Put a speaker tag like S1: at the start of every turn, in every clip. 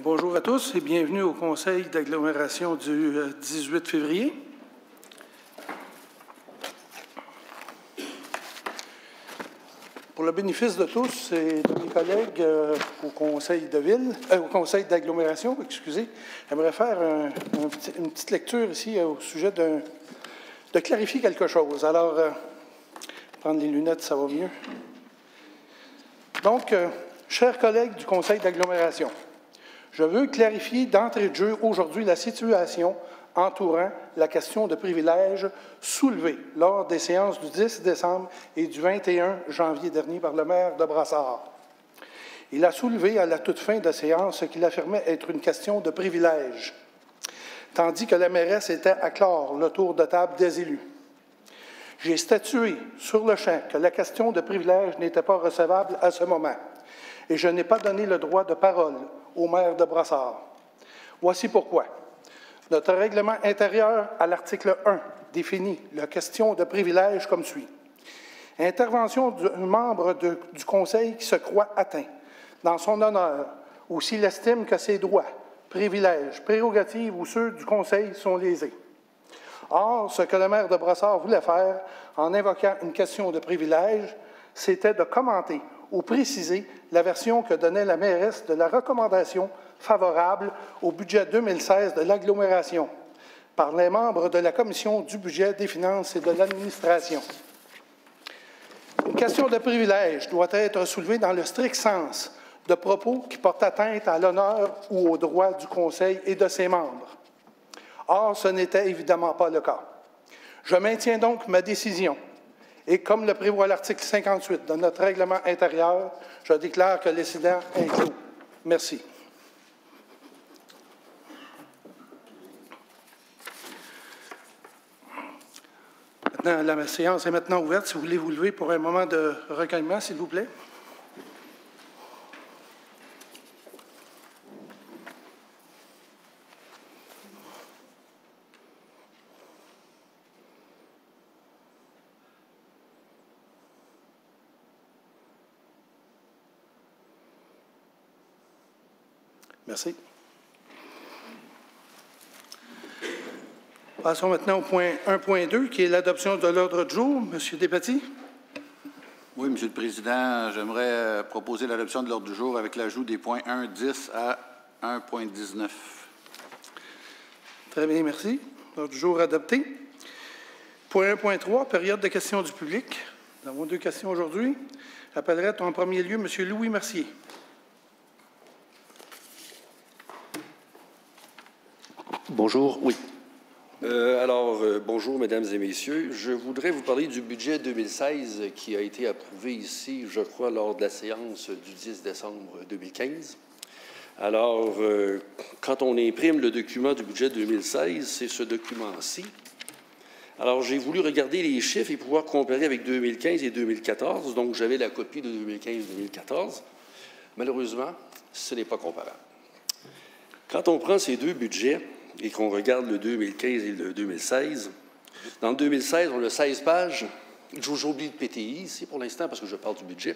S1: Bonjour à tous et bienvenue au Conseil d'agglomération du 18 février. Pour le bénéfice de tous et de mes collègues au Conseil de ville, au Conseil d'agglomération, excusez, j'aimerais faire une petite lecture ici au sujet de clarifier quelque chose. Alors, prendre les lunettes, ça va mieux. Donc, chers collègues du Conseil d'agglomération, je veux clarifier d'entrée de jeu aujourd'hui la situation entourant la question de privilèges soulevée lors des séances du 10 décembre et du 21 janvier dernier par le maire de Brassard. Il a soulevé à la toute fin de séance ce qu'il affirmait être une question de privilèges, tandis que la mairesse était à clore le tour de table des élus. J'ai statué sur le champ que la question de privilèges n'était pas recevable à ce moment, et je n'ai pas donné le droit de parole au maire de Brassard. Voici pourquoi. Notre règlement intérieur, à l'article 1, définit la question de privilèges comme suit. Intervention d'un membre du Conseil qui se croit atteint dans son honneur ou s'il estime que ses droits, privilèges, prérogatives ou ceux du Conseil sont lésés. Or, ce que le maire de Brassard voulait faire en invoquant une question de privilège, c'était de commenter ou préciser la version que donnait la mairesse de la recommandation favorable au budget 2016 de l'agglomération par les membres de la Commission du budget, des finances et de l'administration. Une question de privilège doit être soulevée dans le strict sens de propos qui portent atteinte à l'honneur ou aux droits du Conseil et de ses membres. Or, ce n'était évidemment pas le cas. Je maintiens donc ma décision et, comme le prévoit l'article 58 de notre règlement intérieur, je déclare que l'incident est clos. Merci. Maintenant, la séance est maintenant ouverte. Si vous voulez vous lever pour un moment de recueillement, s'il vous plaît. Merci. Passons maintenant au point 1.2, qui est l'adoption de l'ordre du jour. Monsieur Despatie.
S2: Oui, Monsieur le Président, j'aimerais proposer l'adoption de l'ordre du jour avec l'ajout des points 1.10 à 1.19.
S1: Très bien, merci. L'ordre du jour adopté. Point 1.3, période de questions du public. Nous avons 2 questions aujourd'hui. J'appellerai en premier lieu M. Louis Mercier.
S3: Bonjour, oui. Bonjour, mesdames et messieurs. Je voudrais vous parler du budget 2016 qui a été approuvé ici, je crois, lors de la séance du 10 décembre 2015. Alors, quand on imprime le document du budget 2016, c'est ce document-ci. Alors, j'ai voulu regarder les chiffres et pouvoir comparer avec 2015 et 2014. Donc, j'avais la copie de 2015-2014. Malheureusement, ce n'est pas comparable. Quand on prend ces 2 budgets, et qu'on regarde le 2015 et le 2016, dans le 2016, on a 16 pages. J'oublie le PTI ici pour l'instant parce que je parle du budget.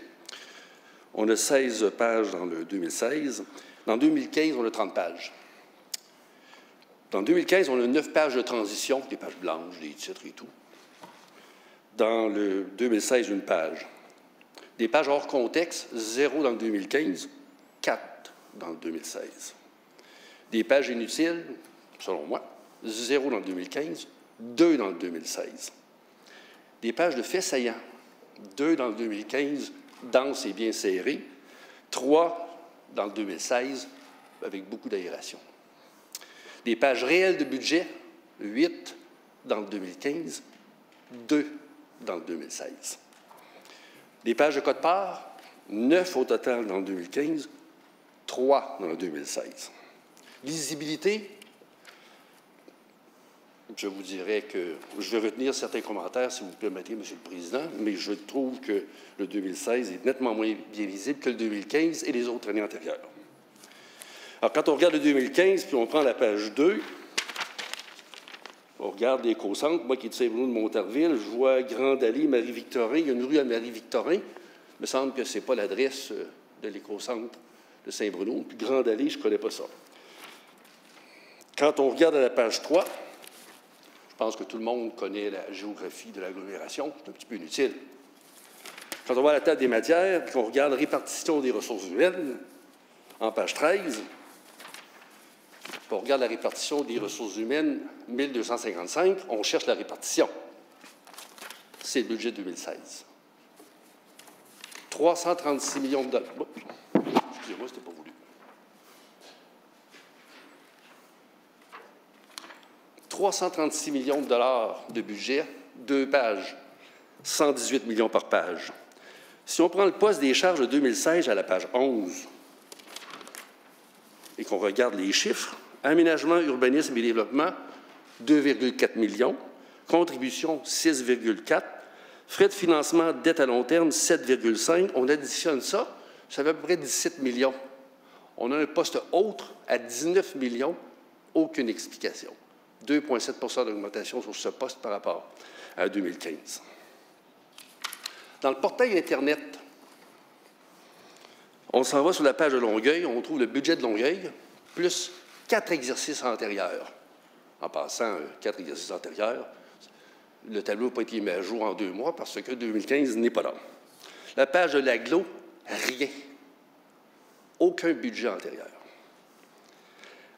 S3: On a 16 pages dans le 2016. Dans 2015, on a 30 pages. Dans 2015, on a 9 pages de transition, des pages blanches, des titres et tout. Dans le 2016, 1 page. Des pages hors contexte, 0 dans le 2015, 4 dans le 2016. Des pages inutiles, selon moi, 0 dans le 2015, 2 dans le 2016. Des pages de faits saillants, 2 dans le 2015, dense et bien serré, 3 dans le 2016, avec beaucoup d'aération. Des pages réelles de budget, 8 dans le 2015, 2 dans le 2016. Des pages de quote-part, 9 au total dans le 2015, 3 dans le 2016. Lisibilité, je vous dirais que je vais retenir certains commentaires, si vous permettez, Monsieur le Président, mais je trouve que le 2016 est nettement moins bien lisible que le 2015 et les autres années antérieures. Alors, quand on regarde le 2015, puis on prend la page 2, on regarde l'éco-centre, moi qui est de Saint-Bruno de Montarville, je vois Grande Allée, Marie-Victorin, il y a une rue à Marie-Victorin. Il me semble que ce n'est pas l'adresse de l'éco-centre de Saint-Bruno, puis Grande Allée, je ne connais pas ça. Quand on regarde à la page 3, je pense que tout le monde connaît la géographie de l'agglomération, c'est un petit peu inutile. Quand on va à la table des matières, puis qu'on regarde la répartition des ressources humaines, en page 13, puis on regarde la répartition des ressources humaines, 1255, on cherche la répartition. C'est le budget 2016. 336 millions de dollars. Bon, excusez-moi, c'était pas voulu. 336 millions de dollars de budget, 2 pages, 118 millions par page. Si on prend le poste des charges de 2016 à la page 11 et qu'on regarde les chiffres, aménagement, urbanisme et développement, 2,4 millions, contribution, 6,4, frais de financement, dette à long terme, 7,5. On additionne ça, ça fait à peu près 17 millions. On a un poste autre à 19 millions, aucune explication. 2,7 d'augmentation sur ce poste par rapport à 2015. Dans le portail Internet, on s'en va sur la page de Longueuil, on trouve le budget de Longueuil, plus 4 exercices antérieurs. En passant, 4 exercices antérieurs, le tableau n'a pas été mis à jour en 2 mois parce que 2015 n'est pas là. La page de l'Aglo, rien. Aucun budget antérieur.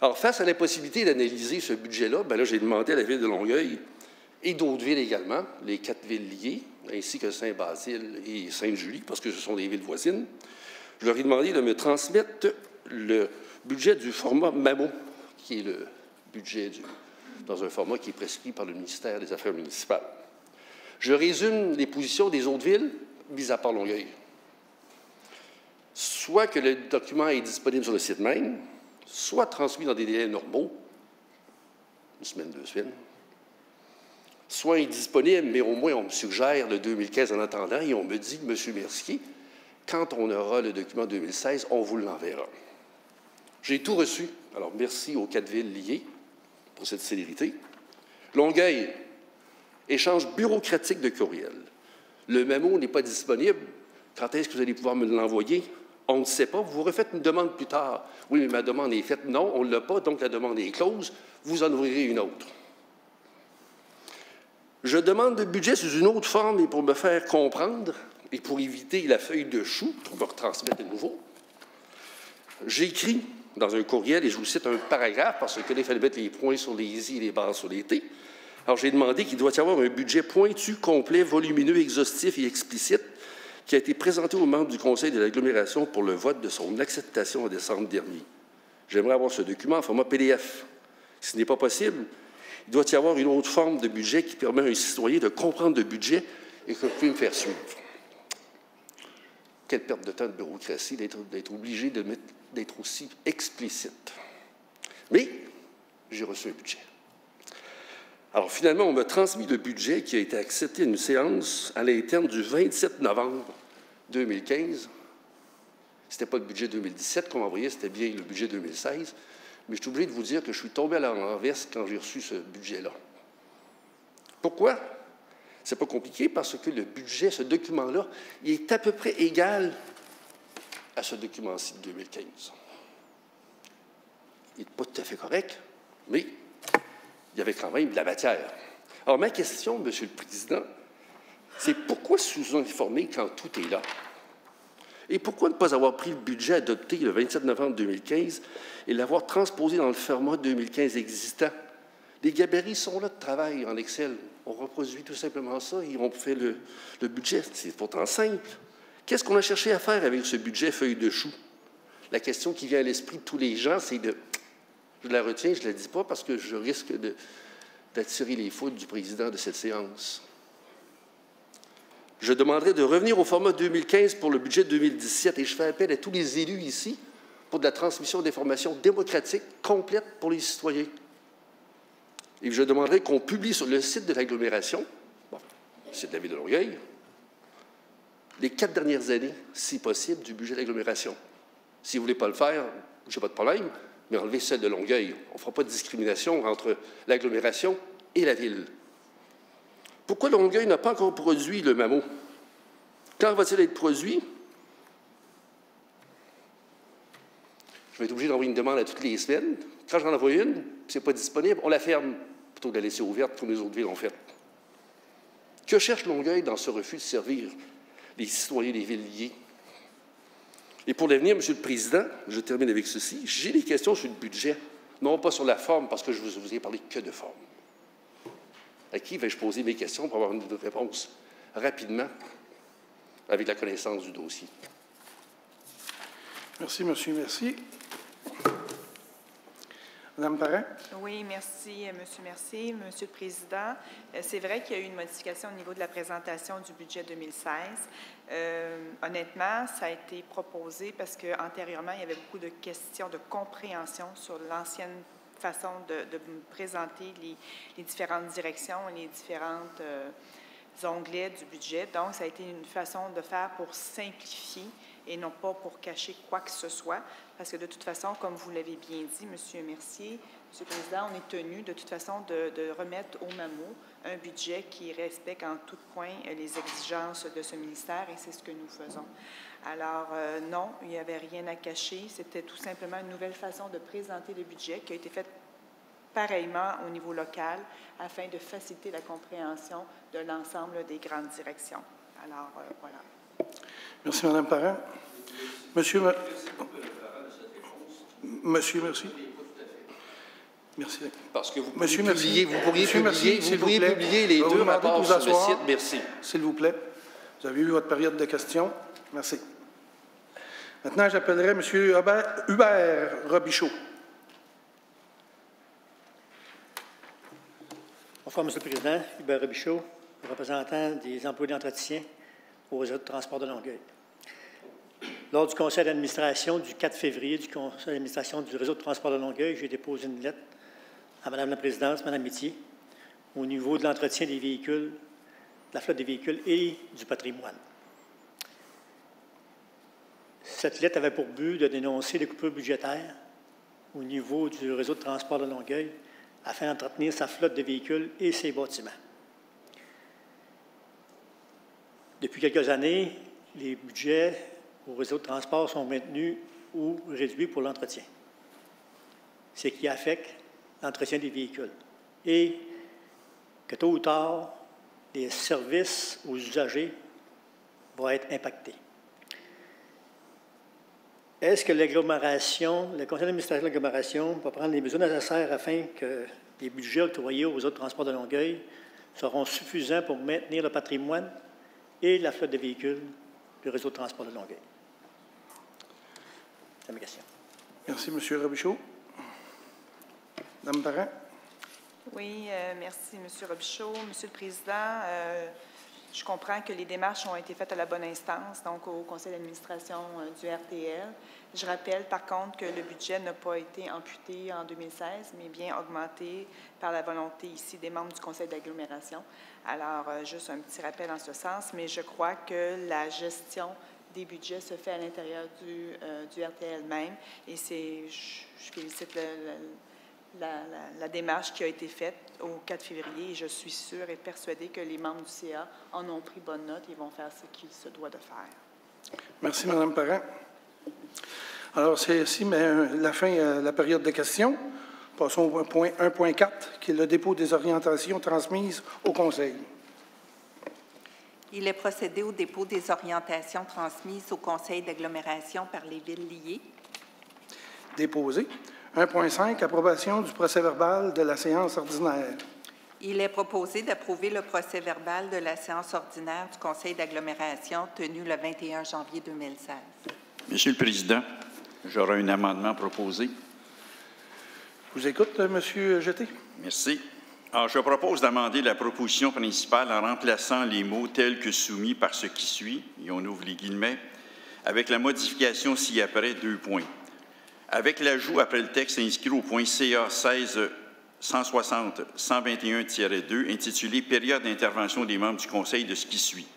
S3: Alors, face à l'impossibilité d'analyser ce budget-là, bien là, j'ai demandé à la ville de Longueuil et d'autres villes également, les 4 villes liées, ainsi que Saint-Basile et Sainte-Julie, parce que ce sont des villes voisines, je leur ai demandé de me transmettre le budget du format MAMO, qui est le budget dans un format qui est prescrit par le ministère des Affaires municipales. Je résume les positions des autres villes, mis à part Longueuil. Soit que le document est disponible sur le site même, soit transmis dans des délais normaux, 1 semaine, 2 semaines, soit indisponible, mais au moins on me suggère le 2015 en attendant et on me dit, M. Mercier, quand on aura le document 2016, on vous l'enverra. J'ai tout reçu. Alors, merci aux 4 villes liées pour cette célérité. Longueuil, échange bureaucratique de courriel. Le mémo n'est pas disponible. Quand est-ce que vous allez pouvoir me l'envoyer? On ne sait pas. Vous refaites une demande plus tard. Oui, mais ma demande est faite. Non, on ne l'a pas, donc la demande est close. Vous en ouvrirez une autre. Je demande le budget sous une autre forme et pour me faire comprendre et pour éviter la feuille de chou, qu'on va retransmettre de nouveau, j'écris dans un courriel, et je vous cite un paragraphe, parce que là, il fallait mettre les points sur les i et les barres sur les t. Alors, j'ai demandé qu'il doit y avoir un budget pointu, complet, volumineux, exhaustif et explicite qui a été présenté aux membres du Conseil de l'agglomération pour le vote de son acceptation en décembre dernier. J'aimerais avoir ce document en format PDF. Si ce n'est pas possible, il doit y avoir une autre forme de budget qui permet à un citoyen de comprendre le budget et que vous pouvez me faire suivre. Quelle perte de temps de bureaucratie d'être obligé d'être aussi explicite. Mais j'ai reçu un budget. Alors, finalement, on m'a transmis le budget qui a été accepté à une séance à l'interne du 27 novembre 2015. Ce n'était pas le budget 2017 qu'on m'a envoyé, c'était bien le budget 2016. Mais je suis obligé de vous dire que je suis tombé à l'envers quand j'ai reçu ce budget-là. Pourquoi? C'est pas compliqué parce que le budget, ce document-là, il est à peu près égal à ce document-ci de 2015. Il n'est pas tout à fait correct, mais il y avait quand même de la matière. Alors, ma question, M. le Président, c'est pourquoi sous-informer quand tout est là? Et pourquoi ne pas avoir pris le budget adopté le 27 novembre 2015 et l'avoir transposé dans le format 2015 existant? Les gabarits sont là de travail en Excel. On reproduit tout simplement ça et on fait le budget. C'est pourtant simple. Qu'est-ce qu'on a cherché à faire avec ce budget feuille de chou? La question qui vient à l'esprit de tous les gens, c'est de... Je la retiens, je ne la dis pas parce que je risque d'attirer les foudres du président de cette séance. Je demanderai de revenir au format 2015 pour le budget 2017 et je fais appel à tous les élus ici pour de la transmission d'informations démocratiques complète pour les citoyens. Et je demanderai qu'on publie sur le site de l'agglomération, bon, le site de la ville de Longueuil, les 4 dernières années, si possible, du budget de l'agglomération. Si vous ne voulez pas le faire, je n'ai pas de problème, mais enlevez celle de Longueuil. On ne fera pas de discrimination entre l'agglomération et la ville. Pourquoi Longueuil n'a pas encore produit le MAMO? Quand va-t-il être produit? vais être obligé d'envoyer une demande à toutes les semaines. Quand j'en envoie une, ce n'est pas disponible, on la ferme plutôt que de la laisser ouverte comme les autres villes ont fait. Que cherche Longueuil dans ce refus de servir les citoyens des villes liées? Et pour l'avenir, M. le Président, je termine avec ceci, j'ai des questions sur le budget, non pas sur la forme, parce que je vous ai parlé que de forme. À qui vais-je poser mes questions pour avoir une réponse rapidement avec la connaissance du dossier?
S1: Merci, monsieur. Merci. Madame Parent.
S4: Oui, merci, monsieur Mercier. Monsieur le Président, c'est vrai qu'il y a eu une modification au niveau de la présentation du budget 2016. Honnêtement, ça a été proposé parce qu'antérieurement, il y avait beaucoup de questions de compréhension sur l'ancienne façon de présenter les différentes directions et les différentes onglets du budget. Donc, ça a été une façon de faire pour simplifier et non pas pour cacher quoi que ce soit, parce que de toute façon, comme vous l'avez bien dit, M. Mercier, M. le Président, on est tenu de toute façon de remettre au MAMO un budget qui respecte en tout point les exigences de ce ministère, et c'est ce que nous faisons. Alors, non, il n'y avait rien à cacher. C'était tout simplement une nouvelle façon de présenter le budget qui a été faite pareillement au niveau local afin de faciliter la compréhension de l'ensemble des grandes directions. Alors, voilà.
S1: Merci, Mme Parent. Monsieur, merci. Merci.
S3: Parce que vous pourriez publier les deux rapports sur le site. Merci.
S1: S'il vous plaît. Vous avez eu votre période de questions. Merci. Maintenant, j'appellerai M. Hubert Robichaud.
S5: Bonsoir, M. le Président. Hubert Robichaud, représentant des employés d'entretien au réseau de transport de Longueuil. Lors du conseil d'administration du 4 février du conseil d'administration du réseau de transport de Longueuil, j'ai déposé une lettre à Mme la présidente, Mme Métier, au niveau de l'entretien des véhicules, de la flotte des véhicules et du patrimoine. Cette lettre avait pour but de dénoncer les coupures budgétaires au niveau du réseau de transport de Longueuil afin d'entretenir sa flotte de véhicules et ses bâtiments. Depuis quelques années, les budgets au réseau de transport sont maintenus ou réduits pour l'entretien, ce qui affecte l'entretien des véhicules et que tôt ou tard, les services aux usagers vont être impactés. Est-ce que l'agglomération, le conseil d'administration de l'agglomération va prendre les mesures nécessaires afin que les budgets octroyés au réseau de transport de Longueuil seront suffisants pour maintenir le patrimoine et la flotte de véhicules du réseau de transport de Longueuil? C'est ma question.
S1: Merci, M. Robichaud. Mme Parent.
S4: Oui, merci, M. Robichaud. Monsieur le Président, je comprends que les démarches ont été faites à la bonne instance, donc au conseil d'administration du RTL. Je rappelle, par contre, que le budget n'a pas été amputé en 2016, mais bien augmenté par la volonté ici des membres du conseil d'agglomération. Alors, juste un petit rappel en ce sens, mais je crois que la gestion des budgets se fait à l'intérieur du RTL même, et je félicite la démarche qui a été faite au 4 février, et je suis sûre et persuadée que les membres du CA en ont pris bonne note et vont faire ce qu'il se doit de faire.
S1: Merci, Mme Parent. Alors, c'est ici la fin de la période de questions. Passons au point 1.4, qui est le dépôt des orientations transmises au Conseil.
S6: Il est procédé au dépôt des orientations transmises au Conseil d'agglomération par les villes liées.
S1: Déposé. 1.5, approbation du procès-verbal de la séance ordinaire.
S6: Il est proposé d'approuver le procès-verbal de la séance ordinaire du Conseil d'agglomération tenue le 21 janvier 2016.
S7: Monsieur le Président, j'aurai un amendement proposé.
S1: Je vous écoute, M. Jeté.
S7: Merci. Alors, je propose d'amender la proposition principale en remplaçant les mots tels que soumis par ce qui suit, et on ouvre les guillemets, avec la modification ci-après 2 points. Avec l'ajout après le texte inscrit au point CA 16 160 121-2, intitulé « Période d'intervention des membres du Conseil » de ce qui suit.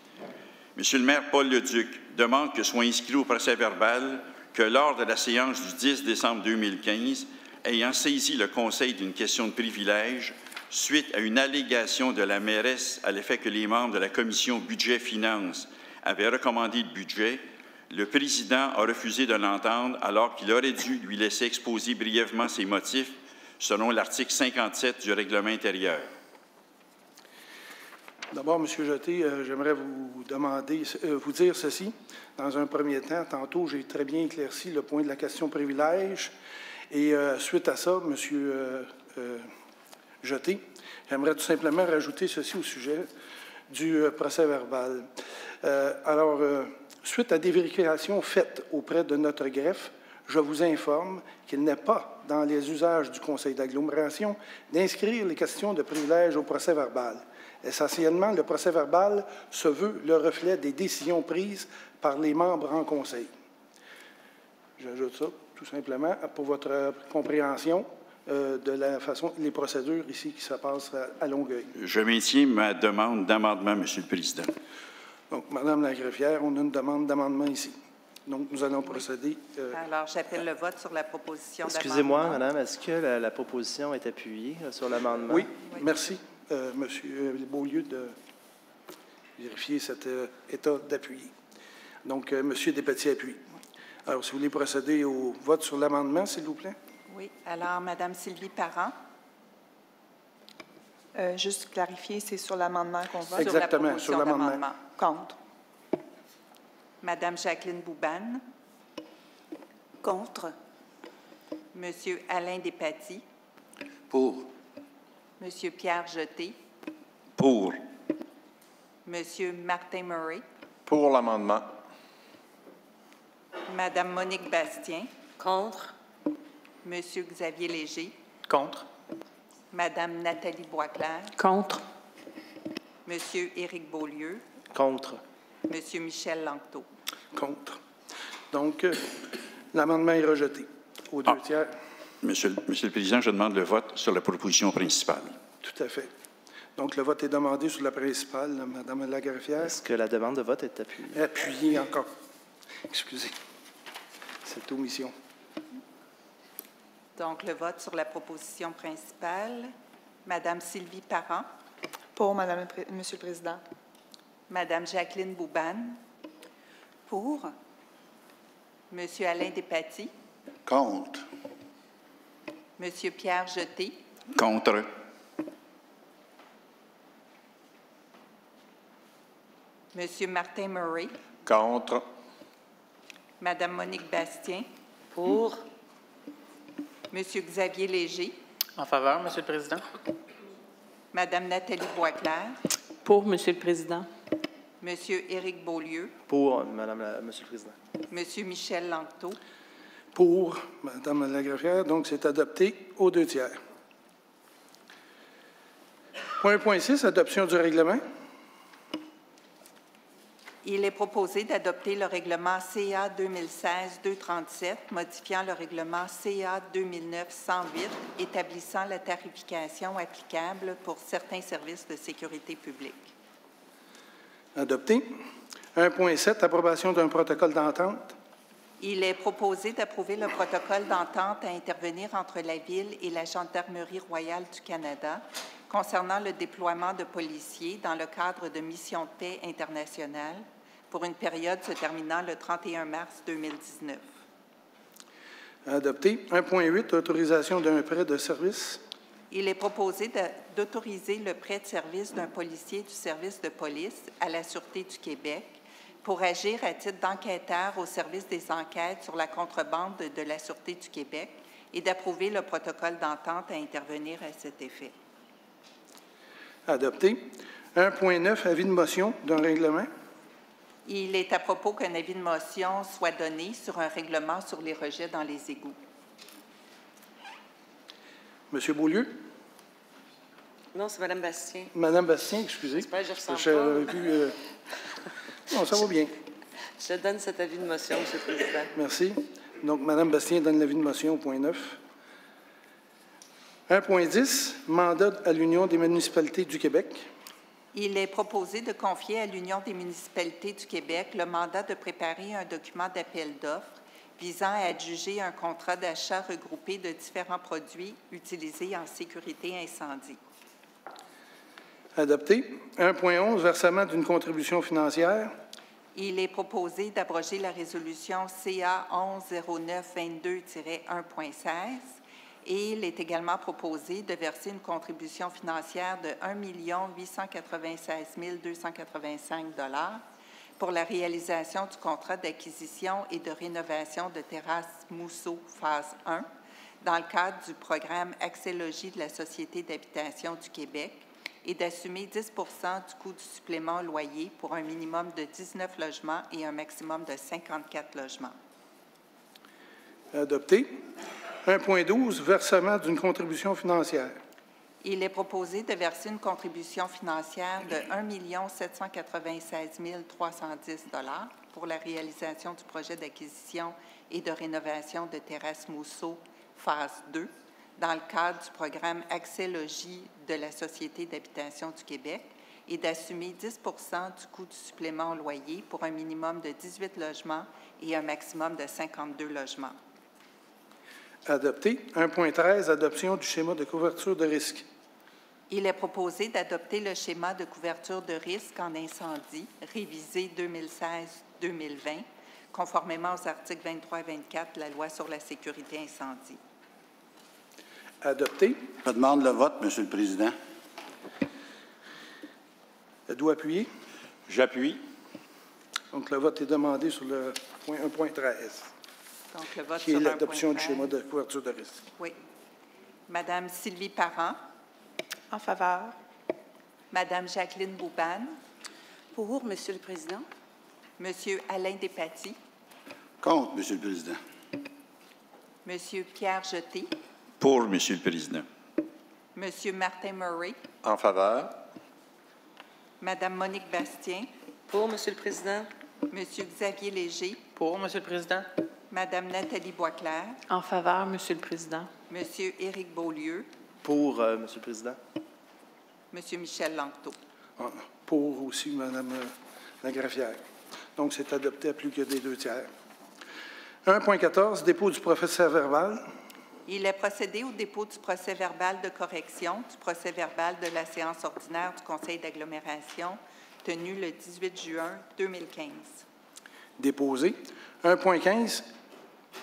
S7: Monsieur le maire Paul Leduc demande que soit inscrit au procès-verbal que lors de la séance du 10 décembre 2015, ayant saisi le Conseil d'une question de privilège, suite à une allégation de la mairesse à l'effet que les membres de la commission Budget-Finances avaient recommandé le budget, Le président a refusé de l'entendre alors qu'il aurait dû lui laisser exposer brièvement ses motifs selon l'article 57 du règlement intérieur.
S1: D'abord, M. Jeté, j'aimerais vous dire ceci. Dans un premier temps, tantôt, j'ai très bien éclairci le point de la question privilège. Et suite à ça, M. Jeté, j'aimerais tout simplement rajouter ceci au sujet du procès-verbal. Suite à des vérifications faites auprès de notre greffe, je vous informe qu'il n'est pas dans les usages du Conseil d'agglomération d'inscrire les questions de privilège au procès-verbal. Essentiellement, le procès-verbal se veut le reflet des décisions prises par les membres en Conseil. J'ajoute ça tout simplement pour votre compréhension de la façon, les procédures ici qui se passent à Longueuil.
S7: Je maintiens ma demande d'amendement, Monsieur le Président.
S1: Donc, Madame la greffière, on a une demande d'amendement ici. Donc, nous allons procéder.
S6: Alors, j'appelle le vote sur la proposition d'amendement.
S8: Excusez-moi, Madame, est-ce que la proposition est appuyée sur l'amendement?
S1: Oui, merci, Monsieur Beaulieu, de vérifier cet état d'appui. Donc, Monsieur Despetit appuie. Alors, si vous voulez procéder au vote sur l'amendement, s'il vous plaît.
S6: Oui. Alors, Madame Sylvie Parent.
S4: Juste clarifier, c'est sur l'amendement qu'on vote?
S1: Exactement, sur l'amendement.
S4: Contre.
S6: Madame Jacqueline Boubane.
S9: Contre.
S6: Monsieur Alain Despatie.
S2: Pour.
S6: Monsieur Pierre Jeté.
S7: Pour.
S6: Monsieur Martin Murray.
S10: Pour l'amendement.
S6: Madame Monique Bastien.
S9: Contre.
S6: Monsieur Xavier Léger.
S10: Contre.
S6: Madame Nathalie Boisclair.
S9: Contre.
S6: Monsieur Éric Beaulieu.
S8: Contre.
S6: Monsieur Michel Langto.
S1: Contre. Donc, l'amendement est rejeté aux deux tiers.
S7: Monsieur le Président, je demande le vote sur la proposition principale.
S1: Tout à fait. Donc, le vote est demandé sur la principale, Madame la greffière.
S8: Est-ce que la demande de vote est appuyée?
S1: Appuyée encore. Excusez. Cette omission.
S6: Donc, le vote sur la proposition principale. Madame Sylvie Parent.
S4: Pour, Monsieur le Président.
S6: Madame Jacqueline Boubane.
S9: Pour.
S6: Monsieur Alain Despatie.
S2: Contre.
S6: Monsieur Pierre Jeté.
S7: Contre.
S6: Monsieur Martin Murray.
S10: Contre.
S6: Madame Monique Bastien.
S9: Pour.
S6: Monsieur Xavier Léger.
S11: En faveur, Monsieur le Président.
S6: Madame Nathalie Boisclair.
S9: Pour, Monsieur le Président.
S6: Monsieur Éric Beaulieu.
S8: Pour, Monsieur le Président.
S6: Monsieur Michel Langto.
S1: Pour, Madame la greffière. Donc, c'est adopté aux deux tiers. Point 6, adoption du règlement.
S6: Il est proposé d'adopter le règlement CA 2016-237, modifiant le règlement CA 2009-108, établissant la tarification applicable pour certains services de sécurité publique.
S1: Adopté. 1.7, approbation d'un protocole d'entente.
S6: Il est proposé d'approuver le protocole d'entente à intervenir entre la Ville et la Gendarmerie royale du Canada concernant le déploiement de policiers dans le cadre de missions de paix internationales pour une période se terminant le 31 mars 2019.
S1: Adopté. 1.8, autorisation d'un prêt de service.
S6: Il est proposé d'autoriser le prêt de service d'un policier du service de police à la Sûreté du Québec pour agir à titre d'enquêteur au service des enquêtes sur la contrebande de la Sûreté du Québec et d'approuver le protocole d'entente à intervenir à cet effet.
S1: Adopté. 1.9, avis de motion d'un règlement.
S6: Il est à propos qu'un avis de motion soit donné sur un règlement sur les rejets dans les égouts. Monsieur
S1: Beaulieu?
S9: Non, c'est Mme Bastien.
S1: Madame Bastien, excusez.
S9: J'espère que je ne ressens pas.
S1: Non, ça va bien.
S9: Je donne cet avis de motion, Monsieur le Président.
S1: Merci. Donc, Mme Bastien donne l'avis de motion au point 9. 1.10, mandat à l'Union des municipalités du Québec.
S6: Il est proposé de confier à l'Union des municipalités du Québec le mandat de préparer un document d'appel d'offres visant à adjuger un contrat d'achat regroupé de différents produits utilisés en sécurité incendie.
S1: Adopté. 1.11, versement d'une contribution financière.
S6: Il est proposé d'abroger la résolution CA 110922-1.16 et il est également proposé de verser une contribution financière de 1 896 285 $ pour la réalisation du contrat d'acquisition et de rénovation de terrasse Mousseau phase 1 dans le cadre du programme Accès Logis de la Société d'habitation du Québec et d'assumer 10 du coût du supplément loyer pour un minimum de 19 logements et un maximum de 54 logements.
S1: Adopté. 1.12, versement d'une contribution financière.
S6: Il est proposé de verser une contribution financière de 1 796 310 $ pour la réalisation du projet d'acquisition et de rénovation de terrasse Mousseau phase 2 dans le cadre du programme Accès Logis de la Société d'habitation du Québec et d'assumer 10 du coût du supplément au loyer pour un minimum de 18 logements et un maximum de 52 logements.
S1: Adopté. 1.13, adoption du schéma de couverture de risque.
S6: Il est proposé d'adopter le schéma de couverture de risque en incendie révisé 2016-2020, conformément aux articles 23 et 24 de la Loi sur la sécurité incendie.
S1: Adopté.
S2: Je demande le vote, Monsieur le Président.
S1: Êtes-vous appuyé?
S10: J'appuie.
S1: Donc, le vote est demandé sur le point 1.13,
S6: Donc, le vote
S1: qui est
S6: sur
S1: l'adoption
S6: 1.13.
S1: du schéma de couverture de risque.
S6: Oui. Madame Sylvie Parent.
S4: En faveur.
S6: Madame Jacqueline Boubane.
S9: Pour, Monsieur le Président.
S6: Monsieur Alain Despatie.
S2: Contre, Monsieur le Président.
S6: Monsieur Pierre Jeté.
S7: Pour, Monsieur le Président.
S6: Monsieur Martin Murray.
S10: En faveur.
S6: Madame Monique Bastien.
S9: Pour, Monsieur le Président.
S6: Monsieur Xavier Léger.
S11: Pour, Monsieur le Président.
S6: Madame Nathalie Boisclair.
S9: En faveur, Monsieur le Président.
S6: Monsieur Éric Beaulieu.
S8: Pour, Monsieur le Président.
S6: Monsieur Michel Langteau.
S1: Pour aussi, Mme Lagraffière. Donc, c'est adopté à plus que des 2 tiers. 1.14, dépôt du procès-verbal.
S6: Il est procédé au dépôt du procès-verbal de correction du procès-verbal de la séance ordinaire du Conseil d'agglomération tenue le 18 juin 2015.
S1: Déposé. 1.15,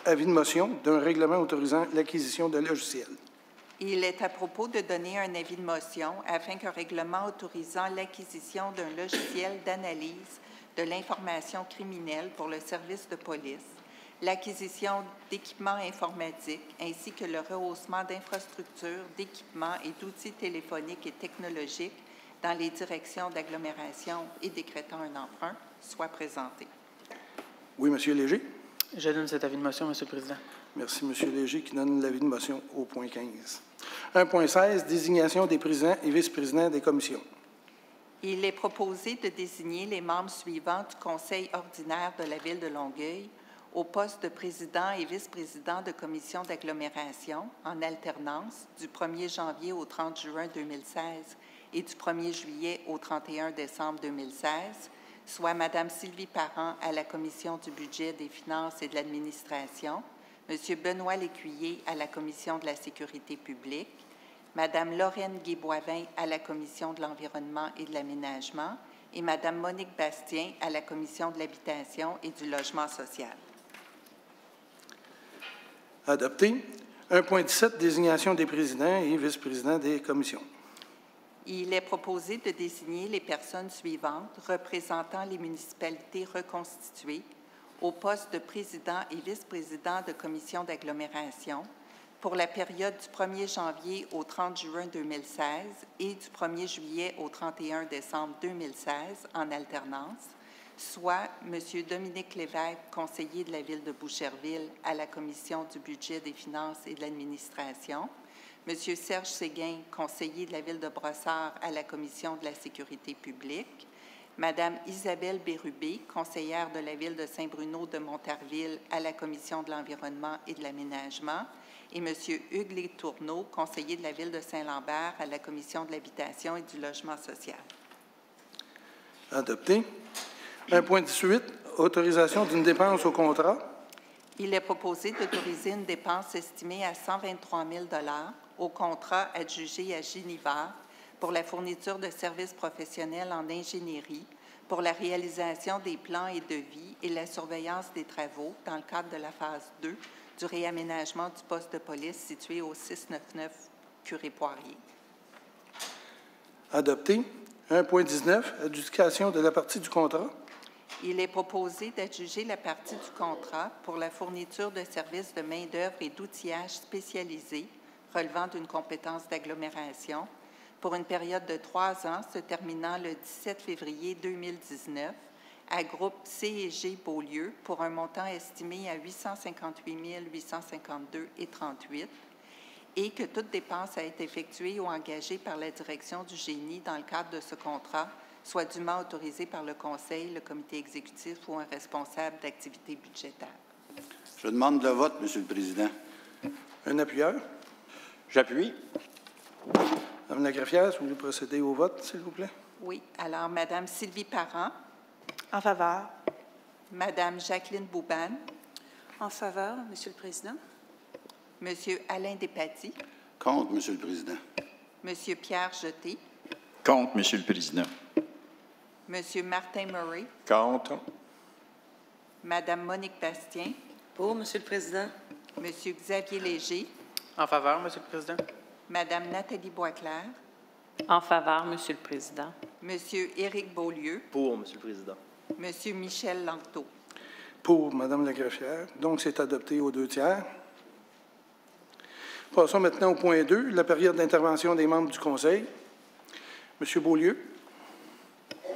S1: avis de motion d'un règlement autorisant l'acquisition de logiciels.
S6: Il est à propos de donner un avis de motion afin qu'un règlement autorisant l'acquisition d'un logiciel d'analyse de l'information criminelle pour le service de police, l'acquisition d'équipements informatiques ainsi que le rehaussement d'infrastructures, d'équipements et d'outils téléphoniques et technologiques dans les directions d'agglomération et décrétant un emprunt soit présenté.
S1: Oui, M. Léger.
S11: Je donne cet avis de motion, Monsieur le Président.
S1: Merci, M. Léger, qui donne l'avis de motion au point 15. 1.16, désignation des présidents et vice-présidents des commissions.
S6: Il est proposé de désigner les membres suivants du Conseil ordinaire de la Ville de Longueuil au poste de président et vice-président de commission d'agglomération en alternance du 1er janvier au 30 juin 2016 et du 1er juillet au 31 décembre 2016, soit Mme Sylvie Parent à la commission du budget, des finances et de l'administration, M. Benoît Lécuyer à la commission de la sécurité publique, Mme Lorraine Guéboivin à la commission de l'environnement et de l'aménagement et Mme Monique Bastien à la commission de l'habitation et du logement social.
S1: Adopté. 1.17, désignation des présidents et vice-présidents des commissions.
S6: Il est proposé de désigner les personnes suivantes représentant les municipalités reconstituées au poste de président et vice-président de commission d'agglomération pour la période du 1er janvier au 30 juin 2016 et du 1er juillet au 31 décembre 2016 en alternance, soit M. Dominique Lévesque, conseiller de la Ville de Boucherville à la commission du budget, des finances et de l'administration, M. Serge Séguin, conseiller de la Ville de Brossard à la commission de la sécurité publique, Mme Isabelle Bérubé, conseillère de la Ville de Saint-Bruno de Montarville à la commission de l'environnement et de l'aménagement, et M. Hugues Létourneau, conseiller de la Ville de Saint-Lambert à la commission de l'habitation et du logement social.
S1: Adopté. 1.18, autorisation d'une dépense au contrat.
S6: Il est proposé d'autoriser une dépense estimée à 123 000 $ au contrat adjugé à Ginivar pour la fourniture de services professionnels en ingénierie pour la réalisation des plans et devis et la surveillance des travaux dans le cadre de la phase 2 du réaménagement du poste de police situé au 699 Curé-Poirier.
S1: Adopté. 1.19, adjudication de la partie du contrat.
S6: Il est proposé d'adjuger la partie du contrat pour la fourniture de services de main-d'œuvre et d'outillage spécialisés relevant d'une compétence d'agglomération pour une période de 3 ans se terminant le 17 février 2019 à groupe C&G Beaulieu pour un montant estimé à 858 852,38 et que toute dépense à être effectuée ou engagée par la direction du génie dans le cadre de ce contrat soit dûment autorisée par le Conseil, le comité exécutif ou un responsable d'activité budgétaire.
S2: Je demande le vote, Monsieur le Président.
S1: Un appuyeur.
S10: J'appuie.
S1: Madame la greffière, si vous voulez procéder au vote, s'il vous plaît.
S6: Oui. Alors, Madame Sylvie Parent.
S4: En faveur.
S6: Madame Jacqueline Boubane.
S9: En faveur, Monsieur le Président.
S6: Monsieur Alain Despatie.
S2: Contre, Monsieur le Président.
S6: Monsieur Pierre Jeté.
S7: Contre, Monsieur le Président.
S6: Monsieur Martin Murray.
S10: Contre.
S6: Madame Monique Bastien.
S9: Pour, Monsieur le Président.
S6: Monsieur Xavier Léger.
S11: En faveur, Monsieur le Président.
S6: Madame Nathalie Boisclair.
S9: En faveur, Monsieur le Président.
S6: Monsieur Éric Beaulieu.
S8: Pour, Monsieur le Président.
S6: Monsieur Michel Langteau.
S1: Pour Madame la greffière. Donc, c'est adopté aux 2 tiers. Passons maintenant au point 2, la période d'intervention des membres du Conseil. Monsieur Beaulieu.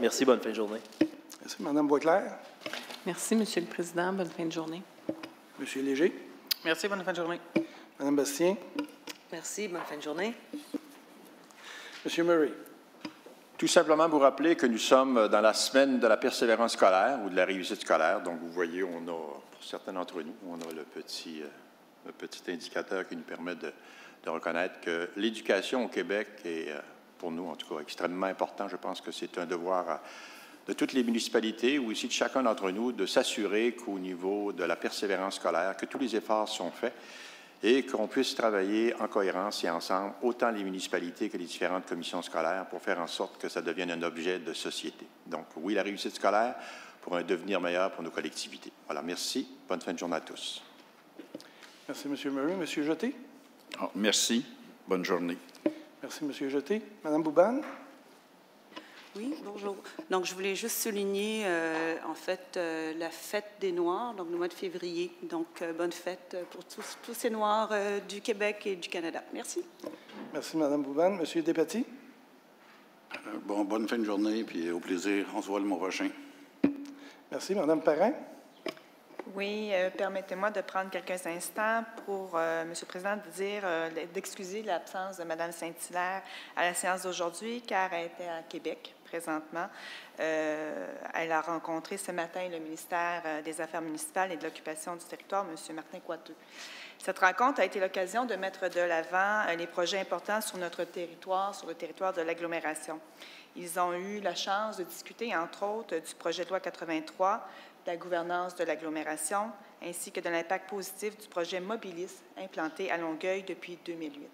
S8: Merci. Bonne fin de journée.
S1: Merci. Madame Boisclair.
S9: Merci, Monsieur le Président. Bonne fin de journée.
S1: Monsieur Léger.
S11: Merci. Bonne fin de journée.
S1: Madame Bastien.
S9: Merci. Bonne fin de journée.
S1: Monsieur Murray.
S10: Tout simplement vous rappeler que nous sommes dans la semaine de la persévérance scolaire ou de la réussite scolaire. Donc, vous voyez, on a, pour certains d'entre nous, on a le petit indicateur qui nous permet de reconnaître que l'éducation au Québec est, pour nous, en tout cas, extrêmement important. Je pense que c'est un devoir de toutes les municipalités ou aussi de chacun d'entre nous de s'assurer qu'au niveau de la persévérance scolaire, que tous les efforts sont faits et qu'on puisse travailler en cohérence et ensemble, autant les municipalités que les différentes commissions scolaires, pour faire en sorte que ça devienne un objet de société. Donc, oui, la réussite scolaire pour un devenir meilleur pour nos collectivités. Voilà, merci. Bonne fin de journée à tous.
S1: Merci, M. Murray. M. Jeté.
S7: Oh, merci. Bonne journée.
S1: Merci, M. Jeté. Madame Boubane.
S12: Oui, bonjour. Donc, je voulais juste souligner, en fait, la fête des Noirs, donc le mois de février. Donc, bonne fête pour tous ces Noirs du Québec et du Canada. Merci.
S1: Merci, Madame Boubane. Monsieur Despatie.
S2: Bonne fin de journée, puis au plaisir. On se voit le mois prochain.
S1: Merci, Madame Parrain.
S4: Oui, permettez-moi de prendre quelques instants pour, Monsieur le Président, d'excuser l'absence de Mme Saint-Hilaire à la séance d'aujourd'hui, car elle était à Québec présentement. Elle a rencontré ce matin le ministère des Affaires municipales et de l'Occupation du territoire, M. Martin Coiteux. Cette rencontre a été l'occasion de mettre de l'avant les projets importants sur notre territoire, sur le territoire de l'agglomération. Ils ont eu la chance de discuter, entre autres, du projet de loi 83, de la gouvernance de l'agglomération, ainsi que de l'impact positif du projet Mobilis implanté à Longueuil depuis 2008.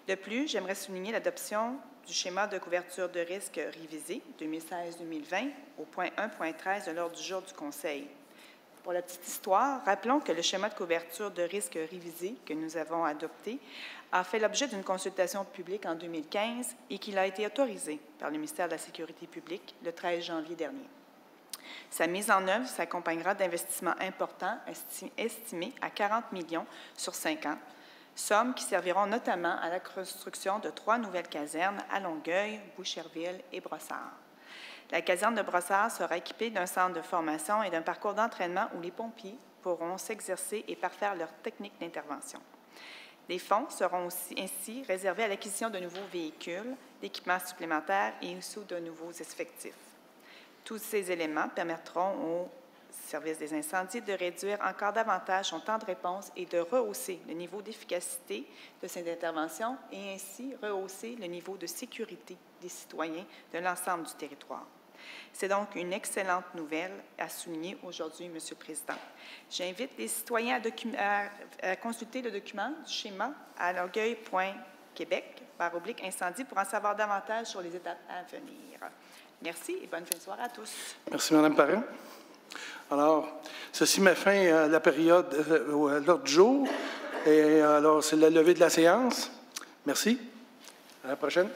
S4: De plus, j'aimerais souligner l'adoption du schéma de couverture de risque révisé 2016-2020 au point 1.13 de l'ordre du jour du Conseil. Pour la petite histoire, rappelons que le schéma de couverture de risque révisé que nous avons adopté a fait l'objet d'une consultation publique en 2015 et qu'il a été autorisé par le ministère de la Sécurité publique le 13 janvier dernier. Sa mise en œuvre s'accompagnera d'investissements importants estimés à 40 millions sur 5 ans, sommes qui serviront notamment à la construction de 3 nouvelles casernes à Longueuil, Boucherville et Brossard. La caserne de Brossard sera équipée d'un centre de formation et d'un parcours d'entraînement où les pompiers pourront s'exercer et parfaire leur technique d'intervention. Les fonds seront aussi ainsi réservés à l'acquisition de nouveaux véhicules, d'équipements supplémentaires et aussi de nouveaux effectifs. Tous ces éléments permettront au service des incendies de réduire encore davantage son temps de réponse et de rehausser le niveau d'efficacité de ces interventions et ainsi rehausser le niveau de sécurité des citoyens de l'ensemble du territoire. C'est donc une excellente nouvelle à souligner aujourd'hui, M. le Président. J'invite les citoyens à consulter le document du schéma à longueuil.québec/incendie pour en savoir davantage sur les étapes à venir. Merci et bonne fin de soirée à tous.
S1: Merci, Mme Parent. Alors, ceci met fin à la période, à l'ordre du jour. Et alors, c'est la levée de la séance. Merci. À la prochaine.